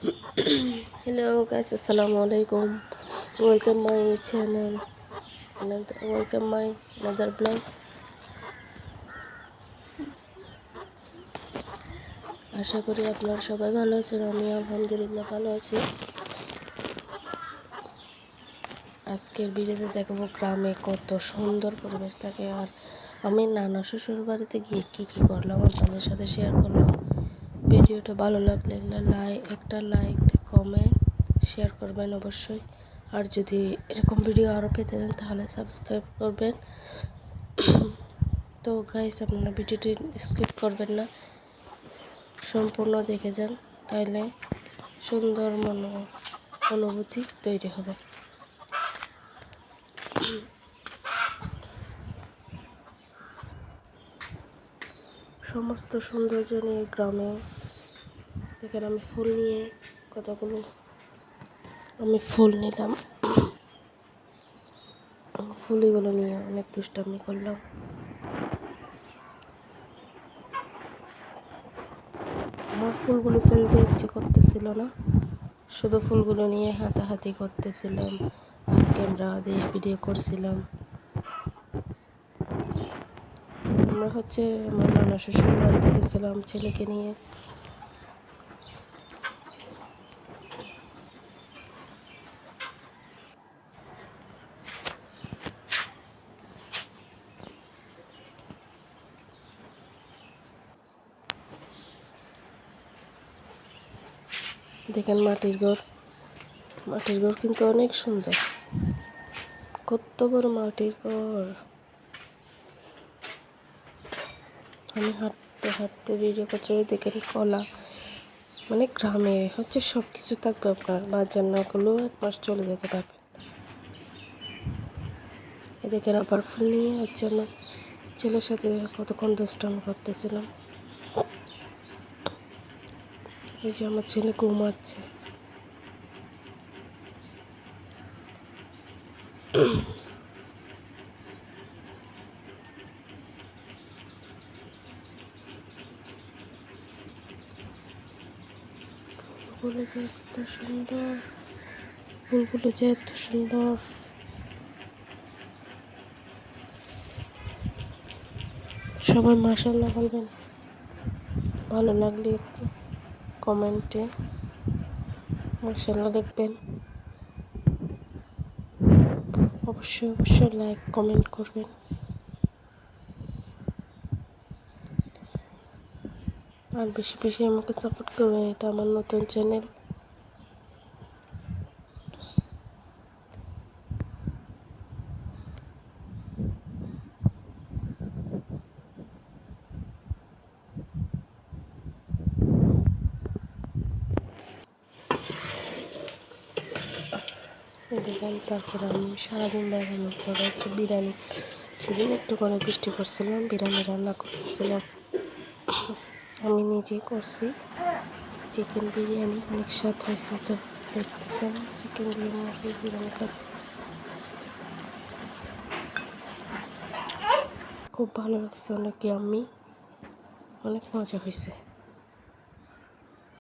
Hello guys, assalamu alaikum. Welcome my channel. Welcome my another blog. আশা করি আপনারা সবাই ভালো আছেন। আমি আলহামদুলিল্লাহ ভালো আছি। আজকের ভিডিওতে দেখাবো গ্রামে কত সুন্দর পরিবেশ থাকে, আর আমি নানা শ্বশুর বাড়িতে গিয়ে কি করলাম আপনাদের সাথে শেয়ার করলাম। ভিডিওটা ভালো লাগলে একটা লাইক কমেন্ট শেয়ার করবেন অবশ্যই। আর যদি এরকম ভিডিও আরও পেতে চান তাহলে সাবস্ক্রাইব করবেন। তো গাইস, আপনারা ভিডিওটি স্কিপ করবেন না, সম্পূর্ণ দেখে যান, তাইলে সুন্দর অনুভূতি তৈরি হবে। সমস্ত সৌন্দর্য নিয়ে গ্রামে দেখেন, আমি ফুল নিয়ে কতগুলো ফুল নিলাম। ফুলগুলো নিয়ে অনেক দুষ্টামি করলাম। আমার ফুলগুলো ফেলতে ইচ্ছে করতেছিল না, শুধু ফুলগুলো নিয়ে হাতাহাতি করতেছিলাম আর ক্যামেরা দিয়ে ভিডিও করছিলাম। আমরা আমার নানা শ্বশুর বাড়িতে গেছিলাম ছেলেকে নিয়ে। দেখেন মাটির ঘর কিন্তু অনেক সুন্দর। কত বড় মাটির ঘর। আমি হাঁটতে হাঁটতে ভিডিও করছি। দেখেন কলা, গ্রামে সব কিছু থাকবে, আপনার বাজার না করলেও 1 মাস চলে যেতে পারবেন। দেখেন আবার ফুল নিয়ে আমার ছেলের সাথে কতক্ষণ দুষ্টামি করতেছিলাম। এই যে আমার ছেলে ঘুমাচ্ছে। ফুলগুলো যে এত সুন্দর। সবাই মাশাআল্লাহ বলবেন, ভালো লাগলে একটু কমেন্টে মাশাআল্লাহ লিখবেন। অবশ্যই লাইক কমেন্ট করবেন। আর বেশি আমাকে সাপোর্ট করবেন। এটা আমার নতুন চ্যানেল। দেখেন, তারপর আমি সারাদিন বেড়ানোর পর বিরিয়ানি, সেদিন একটু করে বৃষ্টি করছিলাম, বিরিয়ানি রান্না করতেছিলাম। আমি নিজে করছি চিকেন বিরিয়ানি, অনেক স্বাদ হয়েছে। তো দেখতেছেন চিকেন দিয়ে মুরগির বিরিয়ানি খাচ্ছি, খুব ভালো লাগছে, অনেক ইয়াম্মি, অনেক মজা হয়েছে।